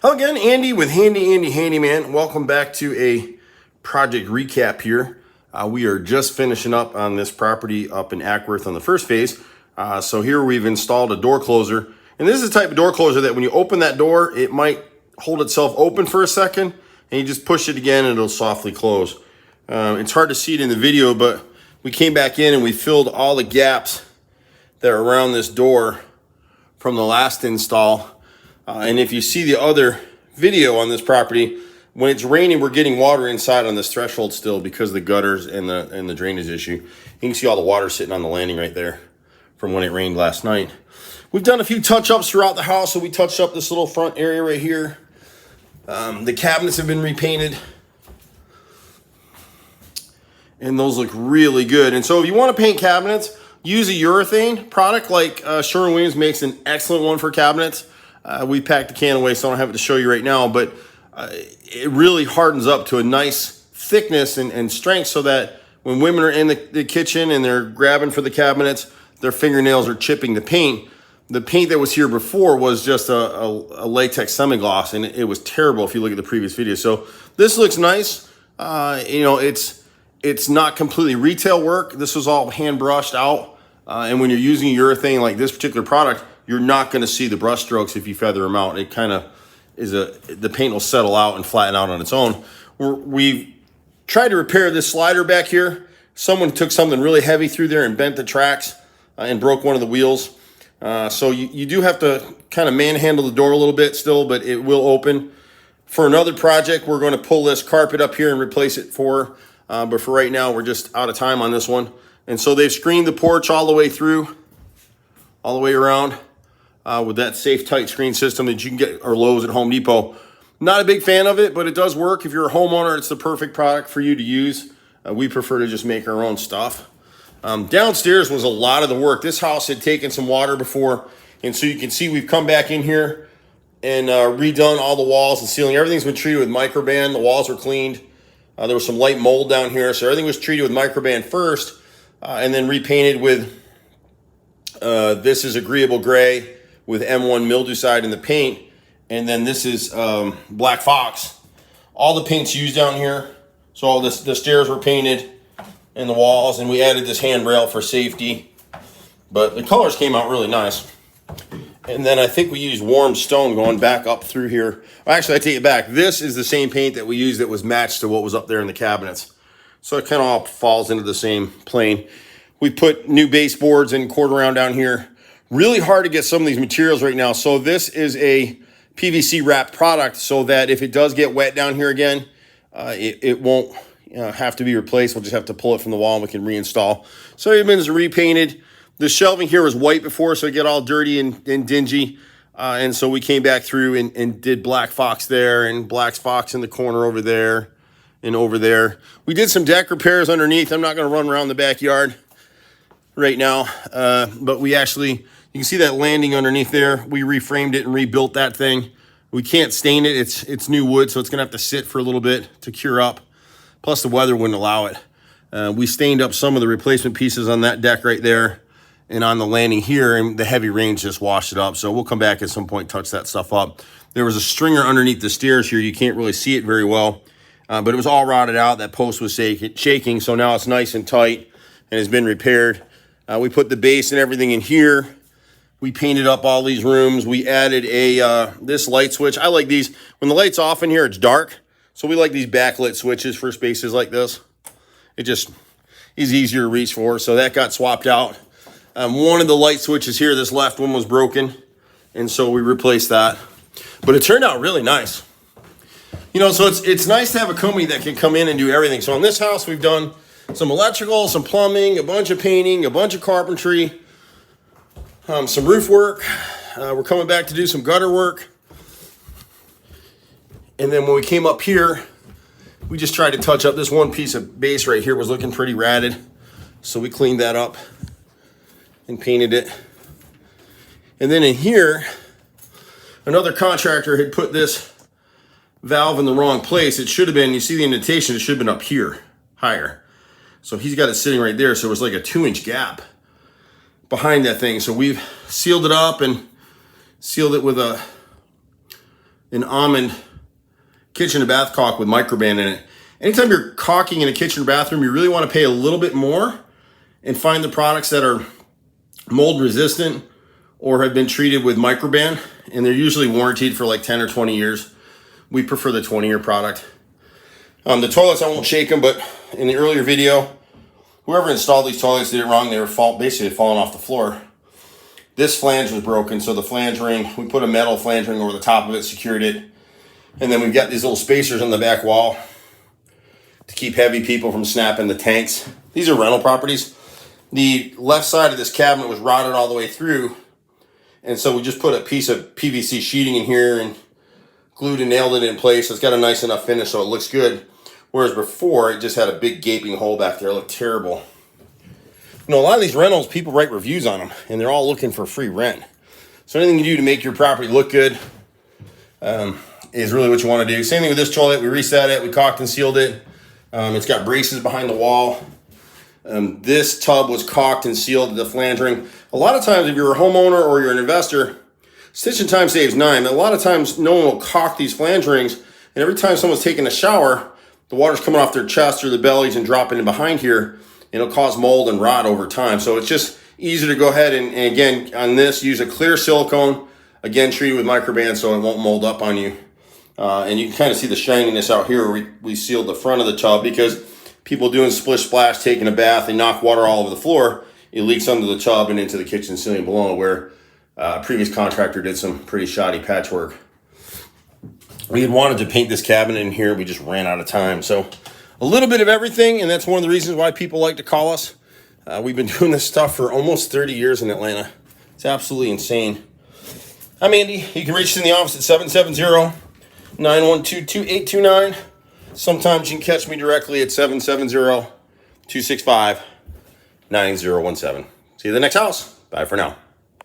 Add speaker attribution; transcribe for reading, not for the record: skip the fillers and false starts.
Speaker 1: Hello again, Andy with Handy Andy Handyman. Welcome back to a project recap here. We are just finishing up on this property up in Acworth on the first phase. So here we've installed a door closer. And this is the type of door closer that when you open that door, it might hold itself open for a second and you just push it again and it'll softly close. It's hard to see it in the video, but we came back in and we filled all the gaps that are around this door from the last install. And if you see the other video on this property, when it's raining, we're getting water inside on this threshold still because of the gutters and the drainage issue. You can see all the water sitting on the landing right there from when it rained last night. We've done a few touch-ups throughout the house. So we touched up this little front area right here. The cabinets have been repainted. And those look really good. And so if you want to paint cabinets, use a urethane product like Sherwin-Williams makes an excellent one for cabinets. We packed the can away, so I don't have it to show you right now, but it really hardens up to a nice thickness and strength so that when women are in the kitchen and they're grabbing for the cabinets, their fingernails are chipping the paint. The paint that was here before was just a latex semi-gloss, and it was terrible if you look at the previous video. So this looks nice. It's not completely retail work. This was all hand brushed out. And when you're using urethane like this particular product, you're not going to see the brush strokes if you feather them out. It kind of is the paint will settle out and flatten out on its own. We've tried to repair this slider back here. Someone took something really heavy through there and bent the tracks and broke one of the wheels. So you do have to kind of manhandle the door a little bit still, but it will open. For another project, we're going to pull this carpet up here and replace it but for right now, we're just out of time on this one. And so they've screened the porch all the way through, all the way around. With that safe tight screen system that you can get or Lowe's at Home Depot. Not a big fan of it, but it does work. If you're a homeowner, it's the perfect product for you to use. We prefer to just make our own stuff. Downstairs was a lot of the work. This house had taken some water before, and so you can see we've come back in here and redone all the walls and ceiling. Everything's been treated with microban. The walls were cleaned. There was some light mold down here, so everything was treated with microban first and then repainted with this is agreeable gray with M1 mildewcide in the paint, and then this is Black Fox. All the paint's used down here, so all the stairs were painted and the walls, and we added this handrail for safety, but the colors came out really nice. And then I think we used warm stone going back up through here. Actually, I take it back. This is the same paint that we used that was matched to what was up there in the cabinets, so it kind of all falls into the same plane. We put new baseboards and quarter round down here. Really hard to get some of these materials right now. So this is a PVC wrapped product so that if it does get wet down here again, it won't have to be replaced. We'll just have to pull it from the wall and we can reinstall. So everything's repainted. The shelving here was white before, so it got all dirty and dingy. And so we came back through and did Black Fox there and Black Fox in the corner over there and over there. We did some deck repairs underneath. I'm not going to run around the backyard right now, but we actually... You can see that landing underneath there. We reframed it and rebuilt that thing. We can't stain it. It's new wood, so it's gonna have to sit for a little bit to cure up. Plus the weather wouldn't allow it. We stained up some of the replacement pieces on that deck right there and on the landing here, and the heavy rains just washed it up. So we'll come back at some point, touch that stuff up. There was a stringer underneath the stairs here. You can't really see it very well, but it was all rotted out. That post was shaking, so now it's nice and tight and has been repaired. We put the base and everything in here. We painted up all these rooms. We added this light switch. I like these. When the light's off in here, it's dark. So we like these backlit switches for spaces like this. It just is easier to reach for. So that got swapped out. One of the light switches here, this left one was broken. And so we replaced that. But it turned out really nice. You know, so it's nice to have a company that can come in and do everything. So in this house, we've done some electrical, some plumbing, a bunch of painting, a bunch of carpentry, some roof work. We're coming back to do some gutter work. And then when we came up here, we just tried to touch up this one piece of base right here was looking pretty ratted. So we cleaned that up and painted it. And then in here, another contractor had put this valve in the wrong place. It should have been, you see the indentation, it should have been up here, higher. So he's got it sitting right there. So it was like a 2-inch gap behind that thing. So we've sealed it up and sealed it with a an almond kitchen and bath caulk with microban in it. Anytime you're caulking in a kitchen or bathroom, you really want to pay a little bit more and find the products that are mold resistant or have been treated with microban, and they're usually warranted for like 10 or 20 years. We prefer the 20-year product. The toilets, I won't shake them, but in the earlier video, whoever installed these toilets did it wrong. They were basically falling off the floor. This flange was broken, so the flange ring, we put a metal flange ring over the top of it, secured it, and then we've got these little spacers on the back wall to keep heavy people from snapping the tanks. These are rental properties. The left side of this cabinet was rotted all the way through, and so we just put a piece of PVC sheeting in here and glued and nailed it in place. It's got a nice enough finish so it looks good. Whereas before, it just had a big gaping hole back there. It looked terrible. You know, a lot of these rentals, people write reviews on them, and they're all looking for free rent. So anything you do to make your property look good is really what you want to do. Same thing with this toilet. We reset it. We caulked and sealed it. It's got braces behind the wall. This tub was caulked and sealed, the flange ring. A lot of times, if you're a homeowner or you're an investor, stitching time saves nine. A lot of times, no one will caulk these flange rings, and every time someone's taking a shower, the water's coming off their chest or the bellies and dropping in behind here, and it'll cause mold and rot over time. So it's just easier to go ahead and again, on this, use a clear silicone, again, treated with microban so it won't mold up on you. And you can kind of see the shininess out here where we sealed the front of the tub, because people doing splish splash, taking a bath, they knock water all over the floor. It leaks under the tub and into the kitchen ceiling below, where a previous contractor did some pretty shoddy patchwork. We had wanted to paint this cabinet in here. We just ran out of time. So a little bit of everything, and that's one of the reasons why people like to call us. We've been doing this stuff for almost 30 years in Atlanta. It's absolutely insane. I'm Andy. You can reach us in the office at 770-912-2829. Sometimes you can catch me directly at 770-265-9017. See you at the next house. Bye for now.